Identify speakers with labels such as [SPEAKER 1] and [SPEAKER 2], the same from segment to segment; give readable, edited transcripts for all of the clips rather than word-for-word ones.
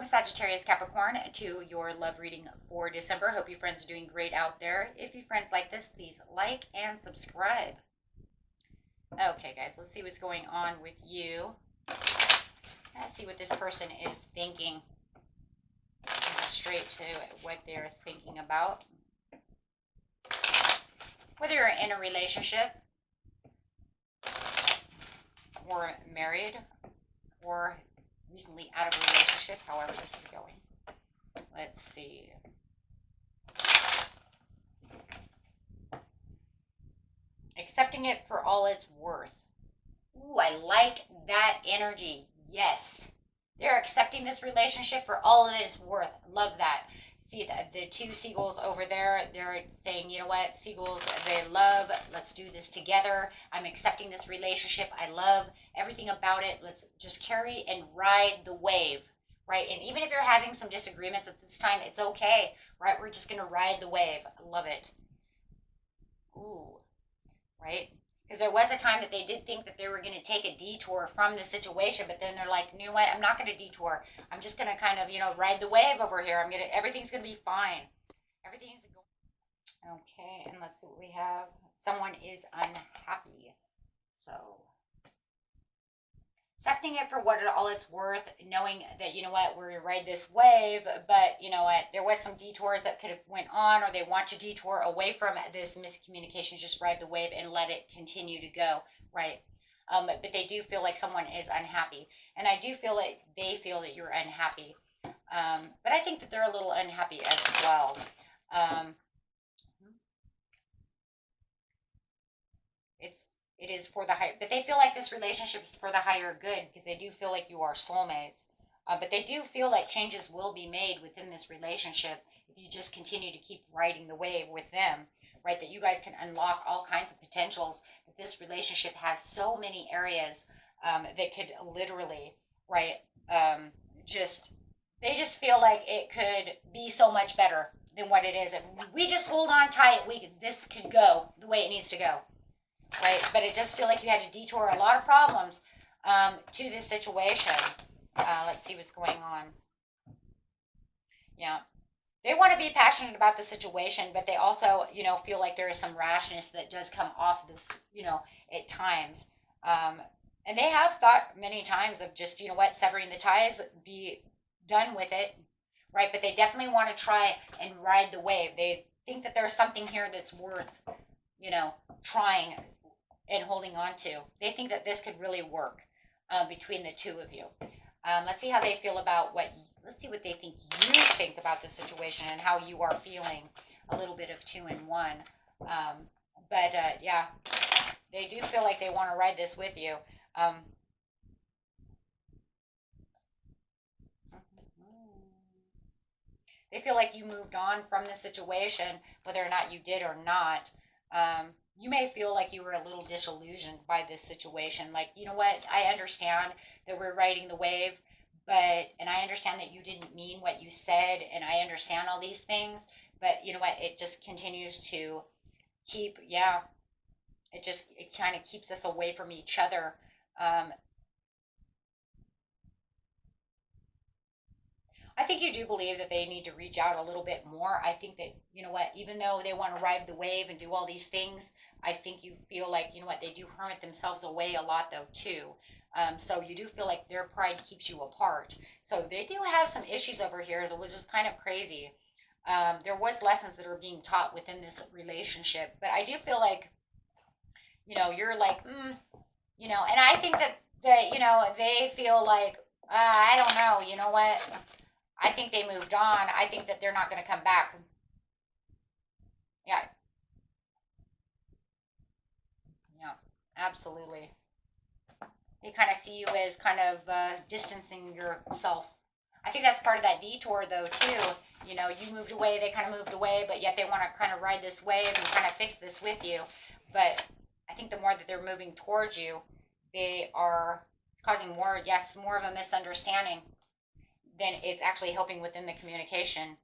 [SPEAKER 1] Welcome, Sagittarius, Capricorn, to your love reading for December. Hope you friends are doing great out there. If you friends like this, please like and subscribe. Okay, guys, let's see what's going on with you. Let's see what this person is thinking. Let's go straight to what they're thinking about. Whether you're in a relationship or married or recently out of a relationship, however this is going. Let's see. Accepting it for all it's worth. Ooh, I like that energy. Yes. They're accepting this relationship for all it is worth. Love that. See the two seagulls over there, they're saying, you know what, seagulls, they love, let's do this together. I'm accepting this relationship. I love everything about it. Let's just carry and ride the wave, right? And even if you're having some disagreements at this time, it's okay, right? We're just going to ride the wave. I love it. Ooh, right? Because there was a time that they did think that they were going to take a detour from the situation, but then they're like, you know what, I'm not going to detour. I'm just going to kind of, ride the wave over here. Everything's going to be fine. Everything's going. Okay, and let's see what we have. Someone is unhappy. So, accepting it for what all it's worth, knowing that, you know what, we're going to ride this wave, but you know what, there was some detours that could have went on, or they want to detour away from this miscommunication, just ride the wave and let it continue to go, right? But they do feel like someone is unhappy, and I do feel like they feel that you're unhappy, but I think that they're a little unhappy as well. It is for the higher, but they feel like this relationship is for the higher good because they do feel like you are soulmates. But they do feel like changes will be made within this relationship if you just continue to keep riding the wave with them, right? That you guys can unlock all kinds of potentials. That this relationship has so many areas that could literally, right? They just feel like it could be so much better than what it is. If we just hold on tight, this could go the way it needs to go. Right, but it just feel like you had to detour a lot of problems to this situation. Let's see what's going on. Yeah, they want to be passionate about the situation, but they also, feel like there is some rashness that does come off this, at times. And they have thought many times of just, severing the ties, be done with it, right? But they definitely want to try and ride the wave. They think that there's something here that's worth, trying and holding on to. They think that this could really work between the two of you. Let's see how they feel about let's see what they think you think about the situation and how you are feeling. A little bit of 2 and 1. Yeah, they do feel like they want to ride this with you. They feel like you moved on from the situation, whether or not you did or not. You may feel like you were a little disillusioned by this situation. Like, you know what? I understand that we're riding the wave, and I understand that you didn't mean what you said, and I understand all these things, but you know what? It just continues to keep, it kind of keeps us away from each other. I think you do believe that they need to reach out a little bit more. I think that, even though they want to ride the wave and do all these things, I think you feel like, they do hermit themselves away a lot though too. So you do feel like their pride keeps you apart. So they do have some issues over here. It was just kind of crazy. There was lessons that are being taught within this relationship, but I do feel like, you're like, and I think that, they feel like, I don't know, you know what? I think they moved on. I think that they're not going to come back. Yeah. Yeah, absolutely. They kind of see you as kind of distancing yourself. I think that's part of that detour, though, too. You moved away, they kind of moved away, but yet they want to kind of ride this wave and kind of fix this with you. But I think the more that they're moving towards you, it's causing more of a misunderstanding than it's actually helping within the communication.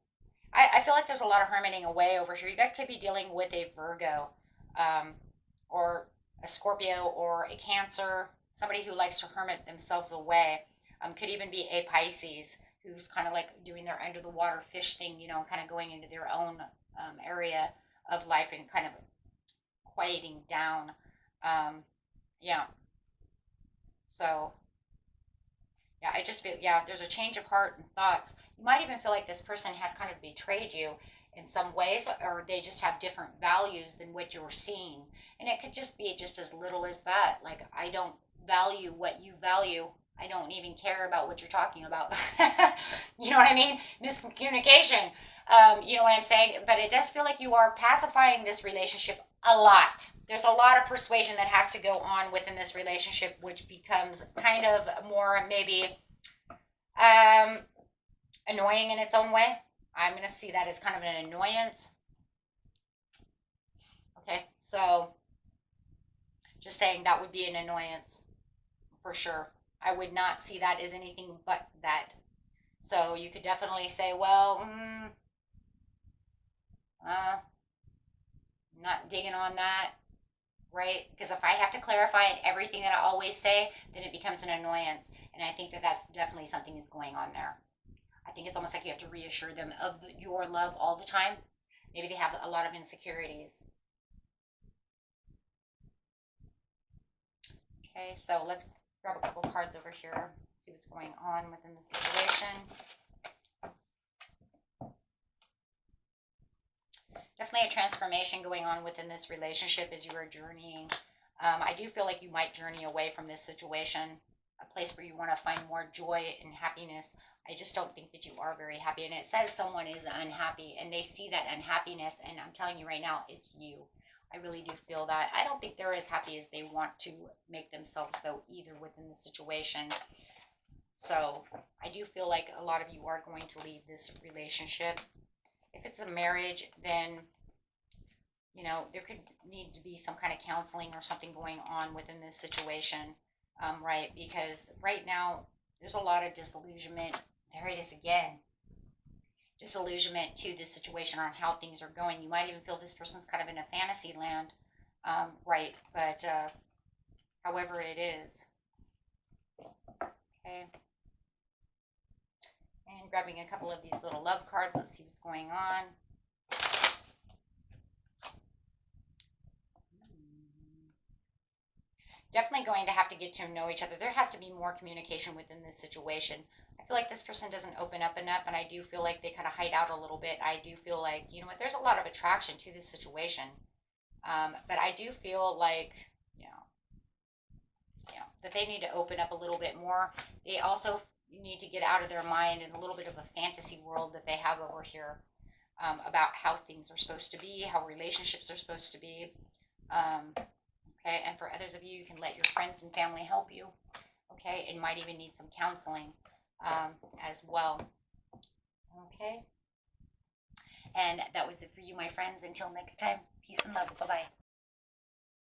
[SPEAKER 1] I feel like there's a lot of hermiting away over here. You guys could be dealing with a Virgo or a Scorpio or a Cancer, somebody who likes to hermit themselves away. Could even be a Pisces who's kind of like doing their under the water fish thing, you know, kind of going into their own area of life and kind of quieting down. Yeah. So, yeah, I just feel, yeah, there's a change of heart and thoughts. You might even feel like this person has kind of betrayed you in some ways, or they just have different values than what you're seeing. And it could just be just as little as that. Like, I don't value what you value. I don't even care about what you're talking about. You know what I mean? Miscommunication. You know what I'm saying? But it does feel like you are pacifying this relationship a lot. There's a lot of persuasion that has to go on within this relationship, which becomes kind of more maybe annoying in its own way. I'm going to see that as kind of an annoyance. Okay, so just saying that would be an annoyance for sure. I would not see that as anything but that. So you could definitely say, well, not digging on that, right? Because if I have to clarify everything that I always say, then it becomes an annoyance. And I think that that's definitely something that's going on there. I think it's almost like you have to reassure them of your love all the time. Maybe they have a lot of insecurities. Okay, so let's grab a couple cards over here, see what's going on within the situation. Definitely a transformation going on within this relationship as you are journeying. I do feel like you might journey away from this situation, a place where you want to find more joy and happiness. I just don't think that you are very happy. And it says someone is unhappy, and they see that unhappiness. And I'm telling you right now, it's you. I really do feel that. I don't think they're as happy as they want to make themselves, though, either within the situation. So I do feel like a lot of you are going to leave this relationship. If it's a marriage, then, you know, there could need to be some kind of counseling or something going on within this situation, right? Because right now, there's a lot of disillusionment. There it is again. Disillusionment to this situation on how things are going. You might even feel this person's kind of in a fantasy land, right? But however it is. Okay. And grabbing a couple of these little love cards. Let's see what's going on. Definitely going to have to get to know each other. There has to be more communication within this situation. I feel like this person doesn't open up enough, and I do feel like they kind of hide out a little bit. I do feel like, you know what, there's a lot of attraction to this situation. But I do feel like, you know, that they need to open up a little bit more. They also need to get out of their mind in a little bit of a fantasy world that they have over here, about how things are supposed to be, how relationships are supposed to be. Okay, and for others of you, you can let your friends and family help you. Okay, and might even need some counseling as well. Okay, and that was it for you, my friends. Until next time, peace and love. Bye-bye.